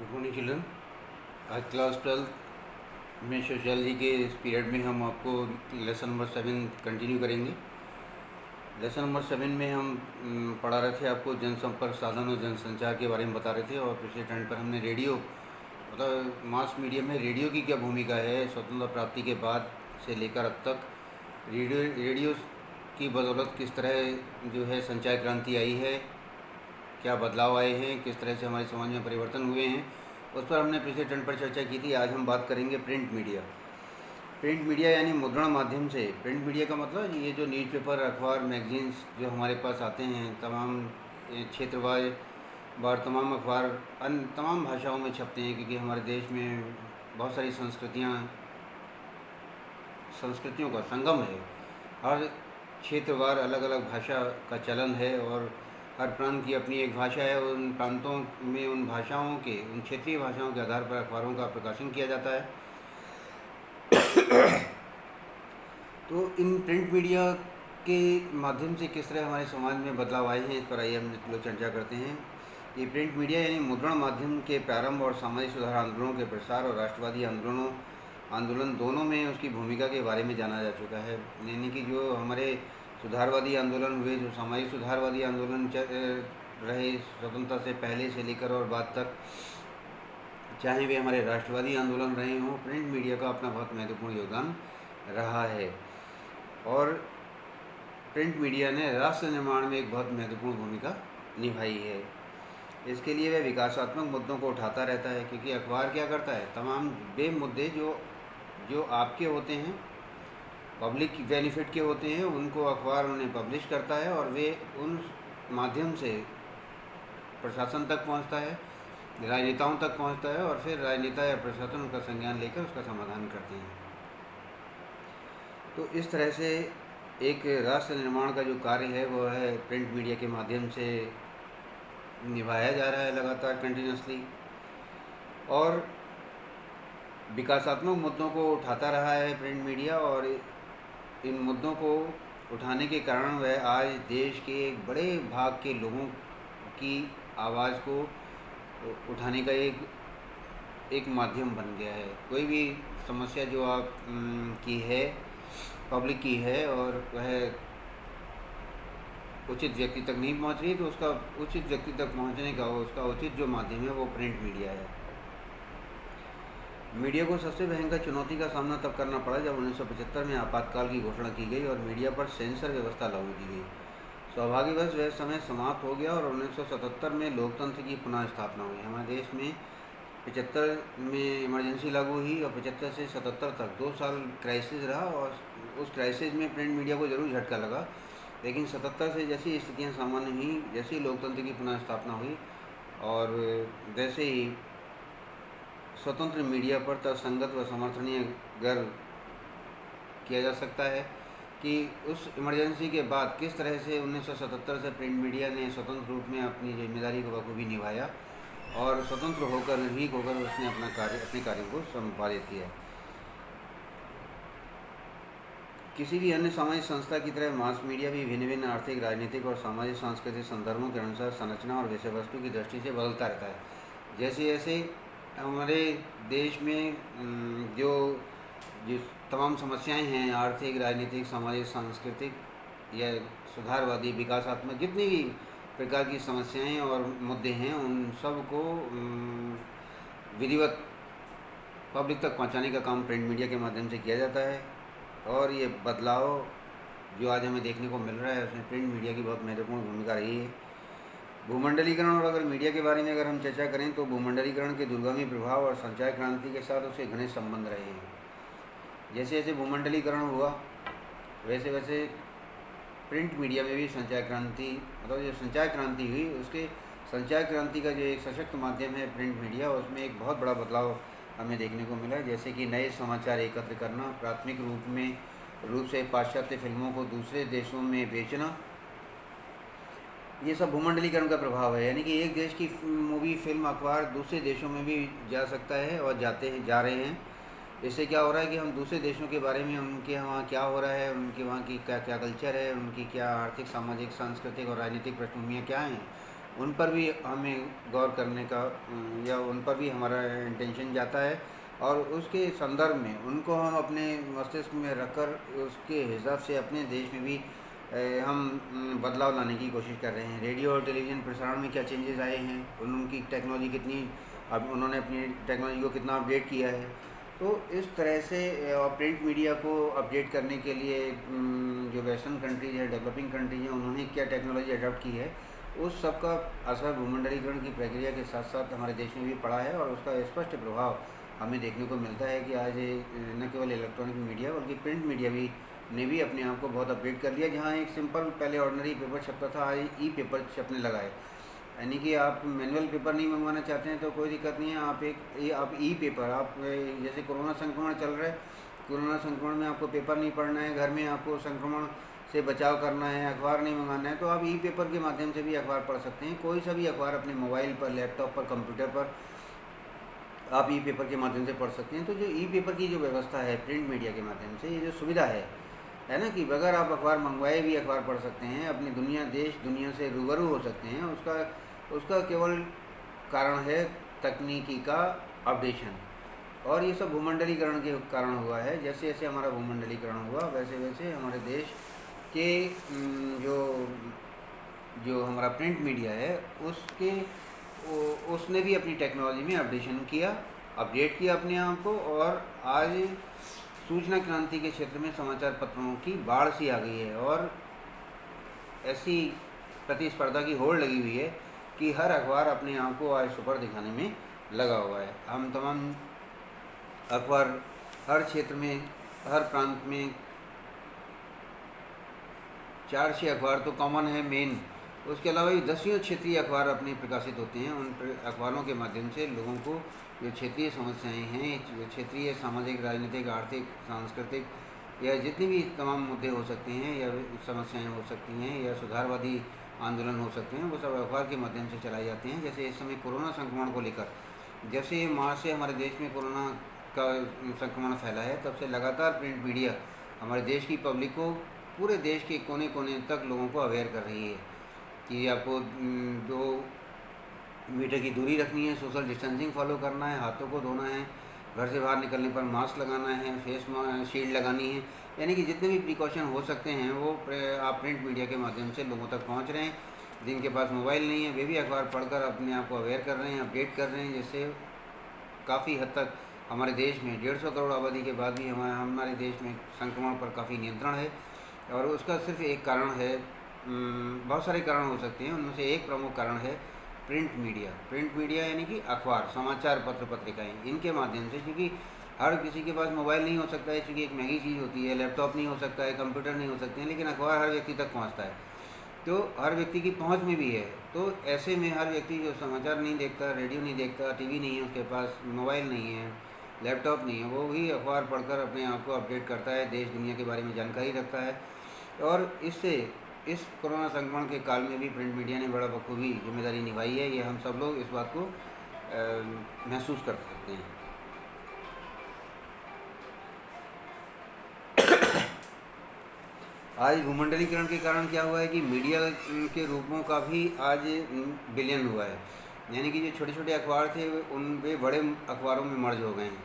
Good morning children. आज class 12 में sociology के इस पीरियड में हम आपको लेसन नंबर 7 कंटिन्यू करेंगे। लेसन नंबर 7 में हम पढ़ा रहे थे आपको जनसंपर्क साधन और जनसंचार के बारे में बता रहे थे। और पिछले टर्न पर हमने रेडियो मतलब मास मीडिया में रेडियो की क्या भूमिका है स्वतंत्रता प्राप्ति के बाद से लेकर अब तक। रेडियो की बदौलत किस तरह जो है संचार क्रांति आई है, क्या बदलाव आए हैं, किस तरह से हमारे समाज में परिवर्तन हुए हैं, उस पर हमने पिछले टर्न पर चर्चा की थी। आज हम बात करेंगे प्रिंट मीडिया। प्रिंट मीडिया यानी मुद्रण माध्यम से। प्रिंट मीडिया का मतलब ये जो न्यूज़पेपर, अखबार, मैगजीन्स जो हमारे पास आते हैं, तमाम क्षेत्रवार बार तमाम अखबार अन्य तमाम भाषाओं में छपते हैं, क्योंकि हमारे देश में बहुत सारी संस्कृतियों का संगम है। हर क्षेत्रवार अलग अलग भाषा का चलन है और हर प्रांत की अपनी एक भाषा है। उन प्रांतों में उन क्षेत्रीय भाषाओं के आधार पर अखबारों का प्रकाशन किया जाता है। तो इन प्रिंट मीडिया के माध्यम से किस तरह हमारे समाज में बदलाव आए हैं, इस पर आइए हम लोग चर्चा करते हैं। ये प्रिंट मीडिया यानी मुद्रण माध्यम के प्रारंभ और सामाजिक सुधार आंदोलनों के प्रसार और राष्ट्रवादी आंदोलन दोनों में उसकी भूमिका के बारे में जाना जा चुका है। यानी कि जो हमारे सुधारवादी आंदोलन हुए, जो सामाजिक सुधारवादी आंदोलन रहे स्वतंत्रता से पहले से लेकर और बाद तक, चाहे वे हमारे राष्ट्रवादी आंदोलन रहे हों, प्रिंट मीडिया का अपना बहुत महत्वपूर्ण योगदान रहा है। और प्रिंट मीडिया ने राष्ट्र निर्माण में एक बहुत महत्वपूर्ण भूमिका निभाई है। इसके लिए वह विकासात्मक मुद्दों को उठाता रहता है, क्योंकि अखबार क्या करता है, तमाम वे मुद्दे जो आपके होते हैं, पब्लिक बेनिफिट के होते हैं, उनको अखबार उन्हें पब्लिश करता है और वे उन माध्यम से प्रशासन तक पहुंचता है, राजनेताओं तक पहुंचता है और फिर राजनेता या प्रशासन उनका संज्ञान लेकर उसका समाधान करते हैं। तो इस तरह से एक राष्ट्र निर्माण का जो कार्य है वो है प्रिंट मीडिया के माध्यम से निभाया जा रहा है लगातार कंटिन्यूसली, और विकासात्मक मुद्दों को उठाता रहा है प्रिंट मीडिया। और इन मुद्दों को उठाने के कारण वह आज देश के एक बड़े भाग के लोगों की आवाज़ को उठाने का एक माध्यम बन गया है। कोई भी समस्या जो आप की है, पब्लिक की है, और वह उचित व्यक्ति तक नहीं पहुंच रही, तो उसका उचित व्यक्ति तक पहुंचने का उसका उचित जो माध्यम है वो प्रिंट मीडिया है। मीडिया को सबसे भयंकर चुनौती का सामना तब करना पड़ा जब 1975 में आपातकाल की घोषणा की गई और मीडिया पर सेंसर व्यवस्था लागू की गई। सौभाग्यवश वह समय समाप्त हो गया और 1977 में लोकतंत्र की पुनः स्थापना हुई। हमारे देश में 75 में इमरजेंसी लागू हुई और 75 से 77 तक 2 साल क्राइसिस रहा, और उस क्राइसिस में प्रिंट मीडिया को ज़रूर झटका लगा। लेकिन 77 से जैसी स्थितियाँ सामान्य हुई, जैसे ही लोकतंत्र की पुनः स्थापना हुई और जैसे ही स्वतंत्र मीडिया पर तर्कसंगत व समर्थनीय गर्व किया जा सकता है कि उस इमरजेंसी के बाद किस तरह से 1977 से प्रिंट मीडिया ने स्वतंत्र रूप में अपनी जिम्मेदारी को बखूबी निभाया और स्वतंत्र होकर, निर्भीक होकर उसने अपने कार्य को संपादित किया। किसी भी अन्य सामाजिक संस्था की तरह मास मीडिया भी भिन्न भिन्न आर्थिक, राजनीतिक और सामाजिक सांस्कृतिक संदर्भों के अनुसार संरचना और विषय वस्तु की दृष्टि से बदलता रहता है। जैसे जैसे हमारे देश में जो तमाम समस्याएं हैं, आर्थिक, राजनीतिक, सामाजिक, सांस्कृतिक या सुधारवादी, विकासात्मक, जितनी भी प्रकार की समस्याएं और मुद्दे हैं, उन सब को विधिवत पब्लिक तक पहुंचाने का काम प्रिंट मीडिया के माध्यम से किया जाता है। और ये बदलाव जो आज हमें देखने को मिल रहा है, उसमें प्रिंट मीडिया की बहुत महत्वपूर्ण भूमिका रही है। भूमंडलीकरण, और अगर मीडिया के बारे में अगर हम चर्चा करें तो भूमंडलीकरण के दूरगामी प्रभाव और संचार क्रांति के साथ उसके घने संबंध रहे हैं। जैसे जैसे भूमंडलीकरण हुआ वैसे वैसे प्रिंट मीडिया में भी संचार क्रांति, मतलब जो संचार क्रांति हुई, उसके संचार क्रांति का जो एक सशक्त माध्यम है प्रिंट मीडिया, उसमें एक बहुत बड़ा बदलाव हमें देखने को मिला। जैसे कि नए समाचार एकत्र करना, प्राथमिक रूप से पाश्चात्य फिल्मों को दूसरे देशों में बेचना, ये सब भूमंडलीकरण का प्रभाव है। यानी कि एक देश की मूवी, फिल्म, अखबार दूसरे देशों में भी जा सकता है और जा रहे हैं। इससे क्या हो रहा है कि हम दूसरे देशों के बारे में, उनके वहाँ क्या हो रहा है, उनके वहाँ की क्या क्या कल्चर है, उनकी क्या आर्थिक, सामाजिक, सांस्कृतिक और राजनीतिक पृष्ठभूमियाँ क्या हैं, उन पर भी हमें गौर करने का या उन पर भी हमारा इंटेंशन जाता है, और उसके संदर्भ में उनको हम अपने मस्तिष्क में रखकर उसके हिसाब से अपने देश में भी हम बदलाव लाने की कोशिश कर रहे हैं। रेडियो और टेलीविज़न प्रसारण में क्या चेंजेस आए हैं, उनकी टेक्नोलॉजी कितनी, अब उन्होंने अपनी टेक्नोलॉजी को कितना अपडेट किया है। तो इस तरह से प्रिंट मीडिया को अपडेट करने के लिए जो वेस्टर्न कंट्रीज है, डेवलपिंग कंट्रीज हैं, उन्होंने क्या टेक्नोलॉजी अडॉप्ट की है, उस सब का असर भूमंडलीकरण की प्रक्रिया के साथ साथ हमारे देश में भी पड़ा है, और उसका स्पष्ट प्रभाव हमें देखने को मिलता है कि आज न केवल इलेक्ट्रॉनिक मीडिया बल्कि प्रिंट मीडिया भी ने भी अपने आप को बहुत अपडेट कर लिया। जहाँ एक सिंपल पहले ऑर्डिनरी पेपर छपता था, आज ई पेपर छपने लगा है। यानी कि आप मैनुअल पेपर नहीं मंगवाना चाहते हैं तो कोई दिक्कत नहीं है, आप ई पेपर, आप जैसे कोरोना संक्रमण चल रहा है, कोरोना संक्रमण में आपको पेपर नहीं पढ़ना है, घर में आपको संक्रमण से बचाव करना है, अखबार नहीं मंगाना है, तो आप ई पेपर के माध्यम से भी अखबार पढ़ सकते हैं। कोई सा भी अखबार अपने मोबाइल पर, लैपटॉप पर, कंप्यूटर पर आप ई पेपर के माध्यम से पढ़ सकते हैं। तो जो ई पेपर की जो व्यवस्था है प्रिंट मीडिया के माध्यम से, ये जो सुविधा है ना, कि बगैर आप अखबार मंगवाए भी अखबार पढ़ सकते हैं, अपनी दुनिया, देश दुनिया से रूबरू हो सकते हैं, उसका उसका केवल कारण है तकनीकी का अपडेशन। और ये सब भूमंडलीकरण के कारण हुआ है। जैसे जैसे हमारा भूमंडलीकरण हुआ वैसे वैसे हमारे देश के जो जो हमारा प्रिंट मीडिया है उसके उसने भी अपनी टेक्नोलॉजी में अपडेशन किया, अपडेट किया अपने आप को, और आज सूचना क्रांति के क्षेत्र में समाचार पत्रों की बाढ़ सी आ गई है, और ऐसी प्रतिस्पर्धा की होड़ लगी हुई है कि हर अखबार अपने आप को आज सुपर दिखाने में लगा हुआ है। हम तमाम अखबार हर क्षेत्र में, हर प्रांत में 4-6 अखबार तो कॉमन है मेन, उसके अलावा भी 10 क्षेत्रीय अखबार अपने प्रकाशित होते हैं। उन अखबारों के माध्यम से लोगों को जो क्षेत्रीय समस्याएं हैं, जो क्षेत्रीय सामाजिक, राजनीतिक, आर्थिक, सांस्कृतिक या जितनी भी तमाम मुद्दे हो सकते हैं या समस्याएं हो सकती हैं या सुधारवादी आंदोलन हो सकते हैं, वो सब अखबार के माध्यम से चलाई जाते हैं। जैसे इस समय कोरोना संक्रमण को लेकर, जैसे मार्च से हमारे देश में कोरोना का संक्रमण फैला है, तब से लगातार प्रिंट मीडिया हमारे देश की पब्लिक को, पूरे देश के कोने कोने तक लोगों को अवेयर कर रही है कि आपको 2 मीटर की दूरी रखनी है, सोशल डिस्टेंसिंग फॉलो करना है, हाथों को धोना है, घर से बाहर निकलने पर मास्क लगाना है, फेस शील्ड लगानी है। यानी कि जितने भी प्रिकॉशन हो सकते हैं वो आप प्रिंट मीडिया के माध्यम से लोगों तक पहुंच रहे हैं। जिनके पास मोबाइल नहीं है वे भी अखबार पढ़कर अपने आप को अवेयर कर रहे हैं, अपडेट कर रहे हैं, जिससे काफ़ी हद तक हमारे देश में 150 करोड़ आबादी के बाद भी हमारे देश में संक्रमण पर काफ़ी नियंत्रण है। और उसका सिर्फ एक कारण है, बहुत सारे कारण हो सकते हैं, उनमें से एक प्रमुख कारण है प्रिंट मीडिया। प्रिंट मीडिया यानी कि अखबार, समाचार पत्र, पत्रिकाएँ, इनके माध्यम से, क्योंकि हर किसी के पास मोबाइल नहीं हो सकता है, क्योंकि एक महंगी चीज़ होती है, लैपटॉप नहीं हो सकता है, कंप्यूटर नहीं हो सकते हैं, लेकिन अखबार हर व्यक्ति तक पहुंचता है, तो हर व्यक्ति की पहुंच में भी है। तो ऐसे में हर व्यक्ति जो समाचार नहीं देखता, रेडियो नहीं देखता, टीवी नहीं है उसके पास, मोबाइल नहीं है, लैपटॉप नहीं है, वो भी अखबार पढ़कर अपने आप को अपडेट करता है, देश दुनिया के बारे में जानकारी रखता है। और इससे इस कोरोना संक्रमण के काल में भी प्रिंट मीडिया ने बड़ा बखूबी जिम्मेदारी निभाई है। ये हम सब लोग इस बात को महसूस कर सकते हैं। आज भूमंडलीकरण के कारण क्या हुआ है कि मीडिया के रूपों का भी आज विलयन हुआ है। यानी कि जो छोटे छोटे अखबार थे वे बड़े अखबारों में मर्ज हो गए हैं।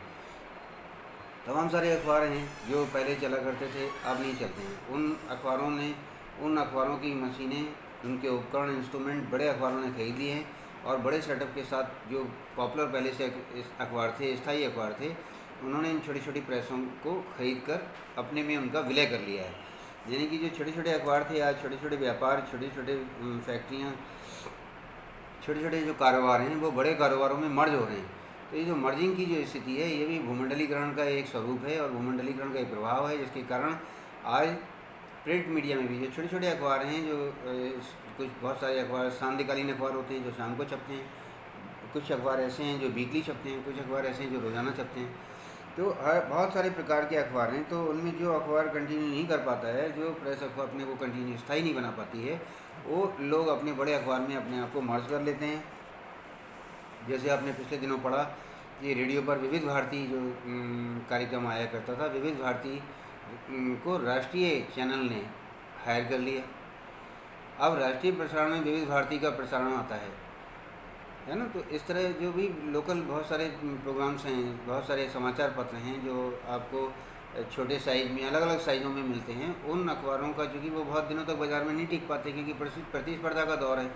तमाम सारे अखबार हैं जो पहले चला करते थे, अब नहीं चलते हैं। उन अखबारों की मशीनें, उनके उपकरण, इंस्ट्रूमेंट बड़े अखबारों ने खरीद लिए हैं, और बड़े सेटअप के साथ जो पॉपुलर पहले से अखबार थे, स्थायी अखबार थे, उन्होंने इन छोटी छोटी प्रेसों को खरीद कर अपने में उनका विलय कर लिया है। यानी कि जो छोटे छोटे अखबार थे, आज छोटे छोटे व्यापार, छोटे छोटे फैक्ट्रियाँ, छोटे छोटे जो कारोबार हैं वो बड़े कारोबारों में मर्ज हो रहे हैं। तो ये जो मर्जिंग की जो स्थिति है, ये भी भूमंडलीकरण का एक स्वरूप है और भूमंडलीकरण का एक प्रभाव है, जिसके कारण आज प्रिंट मीडिया में भी जो छोटे छोटे अखबार हैं, जो कुछ बहुत सारे अखबार सांध्यकालीन अखबार होते हैं जो शाम को छपते हैं, कुछ अखबार ऐसे हैं जो वीकली छपते हैं, कुछ अखबार ऐसे हैं जो रोज़ाना छपते हैं। तो हर बहुत सारे प्रकार के अखबार हैं। तो उनमें जो अखबार कंटिन्यू नहीं कर पाता है, जो प्रेस अखबार अपने को कंटिन्यू स्थायी नहीं बना पाती है, वो लोग अपने बड़े अखबार में अपने आप को मर्ज कर लेते हैं। जैसे आपने पिछले दिनों पढ़ा कि रेडियो पर विविध भारती जो कार्यक्रम आया करता था, विविध भारती को राष्ट्रीय चैनल ने हायर कर लिया। अब राष्ट्रीय प्रसारण में विविध भारती का प्रसारण आता है ना। तो इस तरह जो भी लोकल बहुत सारे प्रोग्राम्स हैं, बहुत सारे समाचार पत्र हैं जो आपको छोटे साइज़ में, अलग अलग साइज़ों में मिलते हैं, उन अखबारों का चूँकि वो बहुत दिनों तक बाज़ार में नहीं टिक पाते क्योंकि प्रतिस्पर्धा का दौर है,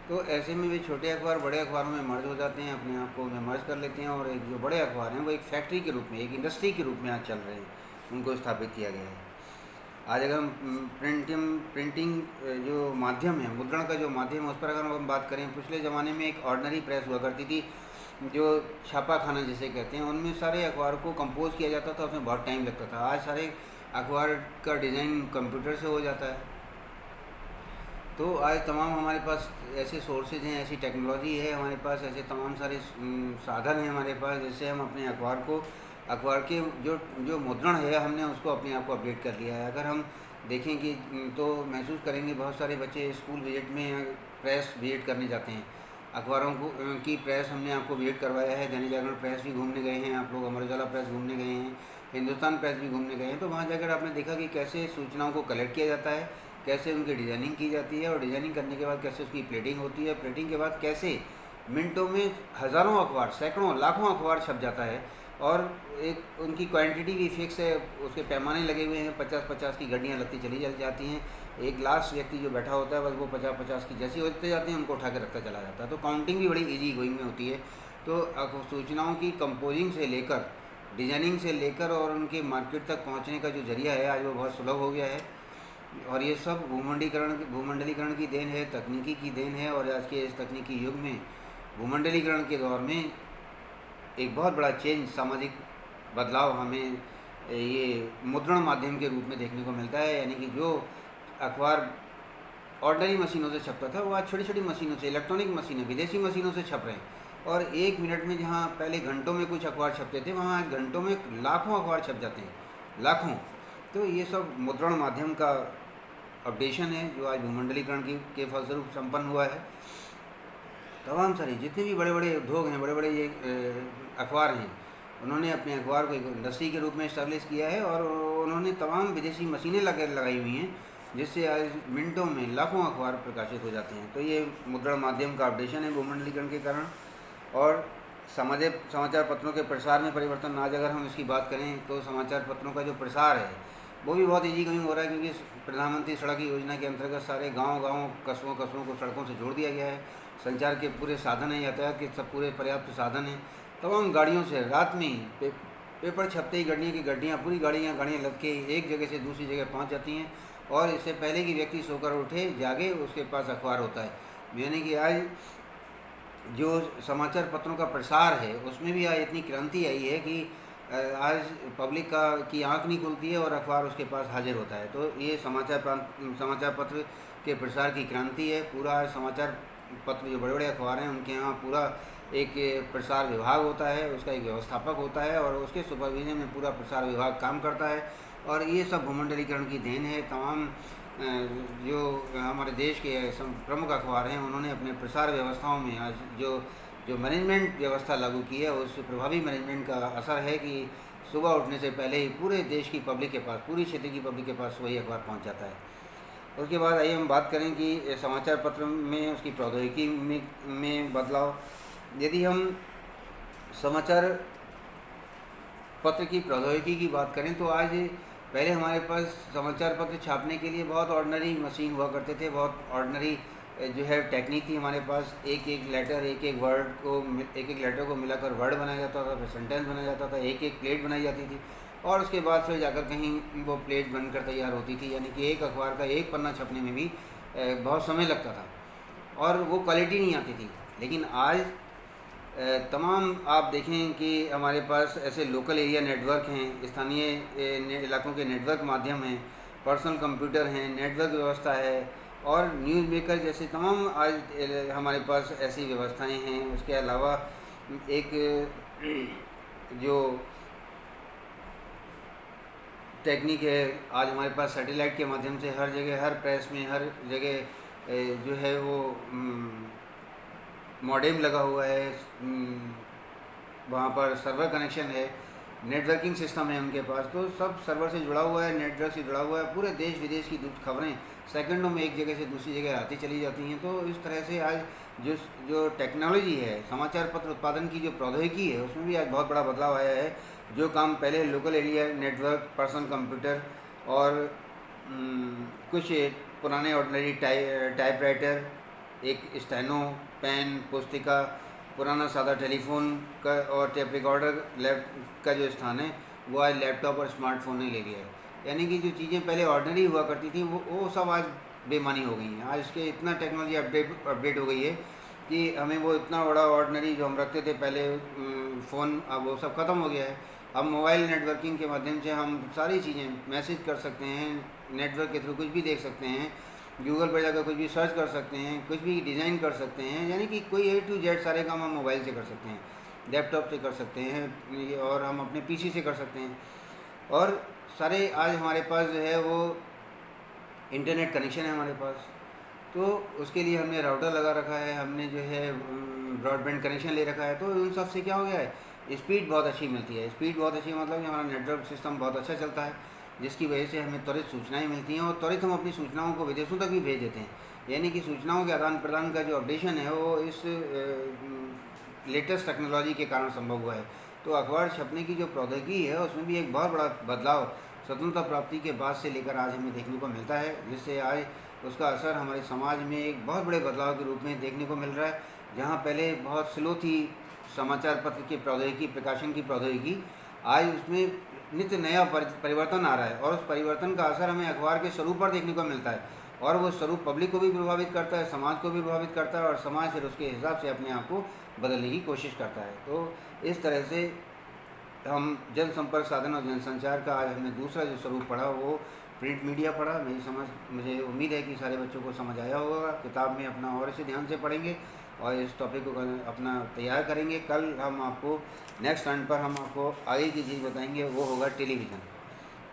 तो ऐसे में वे छोटे अखबार बड़े अखबारों में मर्ज हो जाते हैं, अपने आप को में मर्ज कर लेते हैं, और एक जो बड़े अखबार हैं वो एक फैक्ट्री के रूप में, एक इंडस्ट्री के रूप में आज चल रहे हैं, उनको स्थापित किया गया है। आज अगर हम प्रिंटिंग जो माध्यम है, मुद्रण का जो माध्यम है, उस पर अगर हम बात करें, पिछले ज़माने में एक ऑर्डनरी प्रेस हुआ करती थी जो छापा खाना जिसे कहते हैं, उनमें सारे अखबार को कंपोज किया जाता था, उसमें बहुत टाइम लगता था। आज सारे अखबार का डिज़ाइन कंप्यूटर से हो जाता है। तो आज तमाम हमारे पास ऐसे सोर्सेज हैं, ऐसी टेक्नोलॉजी है हमारे पास, ऐसे तमाम सारे साधन हैं हमारे पास, जिससे हम अपने अखबार के जो जो मुद्रण है हमने उसको अपने आप को अपडेट कर लिया है। अगर हम देखें कि तो महसूस करेंगे बहुत सारे बच्चे स्कूल विजिट में प्रेस विजिट करने जाते हैं, अखबारों को की प्रेस हमने आपको विजिट करवाया है, दैनिक जागरण प्रेस भी घूमने गए हैं आप लोग, अमर उजाला प्रेस घूमने गए हैं, हिंदुस्तान प्रेस भी घूमने गए हैं। तो वहाँ जाकर आपने देखा कि कैसे सूचनाओं को कलेक्ट किया जाता है, कैसे उनकी डिज़ाइनिंग की जाती है, और डिज़ाइनिंग करने के बाद कैसे उसकी प्लेटिंग होती है, प्लेटिंग के बाद कैसे मिनटों में हज़ारों अखबार, सैकड़ों, लाखों अखबार छप जाता है। और एक उनकी क्वांटिटी भी फिक्स है, उसके पैमाने लगे हुए हैं, 50-50 की गड्डियाँ लगती चली जाती हैं। एक लास्ट व्यक्ति जो बैठा होता है बस वो 50-50 की जैसी होते जाते हैं उनको उठा के रखता चला जाता है। तो काउंटिंग भी बड़ी इजी गोइंग में होती है। तो सूचनाओं की कंपोजिंग से लेकर, डिजाइनिंग से लेकर और उनके मार्केट तक पहुंचने का जो जरिया है आज वो बहुत सुलभ हो गया है। और ये सब भूमंडलीकरण की देन है, तकनीकी की देन है। और आज के इस तकनीकी युग में, भूमंडलीकरण के दौर में, एक बहुत बड़ा चेंज, सामाजिक बदलाव हमें ये मुद्रण माध्यम के रूप में देखने को मिलता है। यानी कि जो अखबार ऑर्डनरी मशीनों से छपता था वो आज छोटी छोटी मशीनों से, इलेक्ट्रॉनिक मशीनें, विदेशी मशीनों से छप रहे हैं। और एक मिनट में जहाँ पहले घंटों में कुछ अखबार छपते थे, वहाँ आज घंटों में लाखों अखबार छप जाते हैं, लाखों। तो ये सब मुद्रण माध्यम का अपडेशन है जो आज भूमंडलीकरण के फलस्वरूप संपन्न हुआ है। तमाम सारे जितने भी बड़े बड़े उद्योग हैं, बड़े बड़े ये अखबार हैं, उन्होंने अपने अखबार को एक इंडस्ट्री के रूप में इस्टेब्लिश किया है, और उन्होंने तमाम विदेशी मशीनें लगाई हुई हैं, जिससे आज मिनटों में लाखों अखबार प्रकाशित हो जाते हैं। तो ये मुद्रण माध्यम का अपडेशन है भूमंडलीकरण के कारण। और समाचार पत्रों के प्रसार में परिवर्तन, आज अगर हम इसकी बात करें तो समाचार पत्रों का जो प्रसार है वो भी बहुत ईजी गोइंग हो रहा है, क्योंकि प्रधानमंत्री सड़क योजना के अंतर्गत सारे गांव कस्बों को सड़कों से जोड़ दिया गया है। संचार के पूरे साधन हैं, यातायात के सब पूरे पर्याप्त साधन हैं। तमाम गाड़ियों से रात में ही पेपर छपते ही गड्डियाँ पूरी गाड़ियाँ लद के एक जगह से दूसरी जगह पहुँच जाती हैं, और इससे पहले कि व्यक्ति सोकर उठे जागे उसके पास अखबार होता है। यानी कि आज जो समाचार पत्रों का प्रसार है उसमें भी आज इतनी क्रांति आई है कि आज पब्लिक की आंख नहीं खुलती है और अखबार उसके पास हाजिर होता है। तो ये समाचार पत्र के प्रसार की क्रांति है। पूरा आज समाचार पत्र जो बड़े बड़े अखबार हैं उनके यहाँ पूरा एक प्रसार विभाग होता है, उसका एक व्यवस्थापक होता है, और उसके सुपरविजन में पूरा प्रसार विभाग काम करता है। और ये सब भूमंडलीकरण की देन है। तमाम जो हमारे देश के प्रमुख अखबार हैं उन्होंने अपने प्रसार व्यवस्थाओं में आज जो मैनेजमेंट व्यवस्था लागू की है, उस प्रभावी मैनेजमेंट का असर है कि सुबह उठने से पहले ही पूरे देश की पब्लिक के पास, पूरी क्षेत्र की पब्लिक के पास वही अखबार पहुंच जाता है। उसके बाद आइए हम बात करें कि समाचार पत्र में उसकी प्रौद्योगिकी में बदलाव। यदि हम समाचार पत्र की प्रौद्योगिकी की बात करें तो आज, पहले हमारे पास समाचार पत्र छापने के लिए बहुत ऑर्डनरी मशीन हुआ करते थे, बहुत ऑर्डनरी जो है टेक्निक थी हमारे पास। एक एक लेटर को मिलाकर वर्ड बनाया जाता था, फिर सेंटेंस बनाया जाता था, एक एक प्लेट बनाई जाती थी, और उसके बाद फिर जाकर कहीं वो प्लेट बनकर तैयार होती थी। यानी कि एक अखबार का एक पन्ना छपने में भी बहुत समय लगता था, और वो क्वालिटी नहीं आती थी। लेकिन आज तमाम आप देखें कि हमारे पास ऐसे लोकल एरिया नेटवर्क हैं, स्थानीय इलाकों के नेटवर्क माध्यम हैं, पर्सनल कंप्यूटर हैं, नेटवर्क व्यवस्था है, और न्यूज़ मेकर जैसे तमाम आज हमारे पास ऐसी व्यवस्थाएं हैं। उसके अलावा एक जो टेक्निक है, आज हमारे पास सैटेलाइट के माध्यम से हर जगह, हर प्रेस में, हर जगह जो है वो मॉडेम लगा हुआ है, वहाँ पर सर्वर कनेक्शन है, नेटवर्किंग सिस्टम है उनके पास, तो सब सर्वर से जुड़ा हुआ है, नेटवर्क से जुड़ा हुआ है। पूरे देश विदेश की खबरें सेकंडों में एक जगह से दूसरी जगह आती चली जाती हैं। तो इस तरह से आज जो जो टेक्नोलॉजी है, समाचार पत्र उत्पादन की जो प्रौद्योगिकी है, उसमें भी आज बहुत बड़ा बदलाव आया है। जो काम पहले local area network, personal computer और कुछ पुराने ऑर्डिनरी टाइपराइटर, एक स्टेनो, पेन, पुस्तिका, पुराना सादा टेलीफोन का और टेप रिकॉर्डर लैप का जो स्थान है, वो आज लैपटॉप और स्मार्टफोन ने ले लिया है। यानी कि जो चीज़ें पहले ऑर्डिनरी हुआ करती थी वो सब आज बेमानी हो गई हैं। आज के इतना टेक्नोलॉजी अपडेट हो गई है कि हमें वो इतना बड़ा ऑर्डिनरी जो हम रखते थे पहले फ़ोन, अब वो सब ख़त्म हो गया है। अब मोबाइल नेटवर्किंग के माध्यम से हम सारी चीज़ें मैसेज कर सकते हैं, नेटवर्क के थ्रू कुछ भी देख सकते हैं, गूगल पर जाकर कुछ भी सर्च कर सकते हैं, कुछ भी डिज़ाइन कर सकते हैं। यानी कि कोई A to Z सारे काम हम मोबाइल से कर सकते हैं, लैपटॉप से कर सकते हैं और हम अपने PC से कर सकते हैं। और सारे आज हमारे पास जो है वो इंटरनेट कनेक्शन है हमारे पास, तो उसके लिए हमने राउटर लगा रखा है, हमने जो है ब्रॉडबैंड कनेक्शन ले रखा है। तो उन सब से क्या हो गया है, स्पीड बहुत अच्छी मिलती है। स्पीड बहुत अच्छी मतलब कि हमारा नेटवर्क सिस्टम बहुत अच्छा चलता है, जिसकी वजह से हमें त्वरित सूचनाएं मिलती हैं और त्वरित हम अपनी सूचनाओं को विदेशों तक भी भेज देते हैं। यानी कि सूचनाओं के आदान प्रदान का जो अपडेशन है वो इस लेटेस्ट टेक्नोलॉजी के कारण संभव हुआ है। तो अखबार छपने की जो प्रौद्योगिकी है उसमें भी एक बहुत बड़ा बदलाव स्वतंत्रता प्राप्ति के बाद से लेकर आज हमें देखने को मिलता है, जिससे आज उसका असर हमारे समाज में एक बहुत बड़े बदलाव के रूप में देखने को मिल रहा है। जहाँ पहले बहुत स्लो थी समाचार पत्र की प्रौद्योगिकी, प्रकाशन की प्रौद्योगिकी, आज उसमें नित्य नया परिवर्तन आ रहा है और उस परिवर्तन का असर हमें अखबार के स्वरूप पर देखने को मिलता है। और वो स्वरूप पब्लिक को भी प्रभावित करता है, समाज को भी प्रभावित करता है और समाज फिर उसके हिसाब से अपने आप को बदलने की कोशिश करता है। तो इस तरह से हम जनसंपर्क साधन और जनसंचार का आज हमने दूसरा जो स्वरूप पढ़ा वो प्रिंट मीडिया पढ़ा। मुझे उम्मीद है कि सारे बच्चों को समझ आया होगा। किताब में अपना और इसे ध्यान से पढ़ेंगे और इस टॉपिक को अपना तैयार करेंगे। कल हम आपको नेक्स्ट टर्न पर हम आपको आगे की चीज़ बताएंगे, वो होगा टेलीविज़न।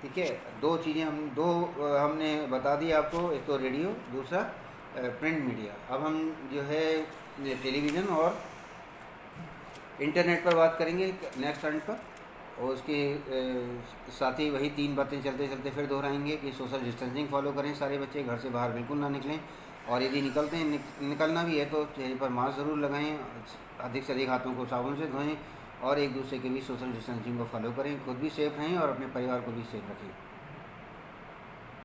ठीक है, दो हमने बता दी आपको, एक तो रेडियो, दूसरा प्रिंट मीडिया। अब हम जो है टेलीविज़न और इंटरनेट पर बात करेंगे नेक्स्ट टर्न पर, और उसके साथ ही वही 3 बातें चलते चलते फिर दोहराएंगे कि सोशल डिस्टेंसिंग फॉलो करें, सारे बच्चे घर से बाहर बिल्कुल ना निकलें, और यदि निकलते हैं निकलना भी है तो चेहरे पर मास्क ज़रूर लगाएं, अधिक से अधिक हाथों को साबुन से धोएं और एक दूसरे के बीच सोशल डिस्टेंसिंग को फॉलो करें। खुद भी सेफ रहें और अपने परिवार को भी सेफ रखें।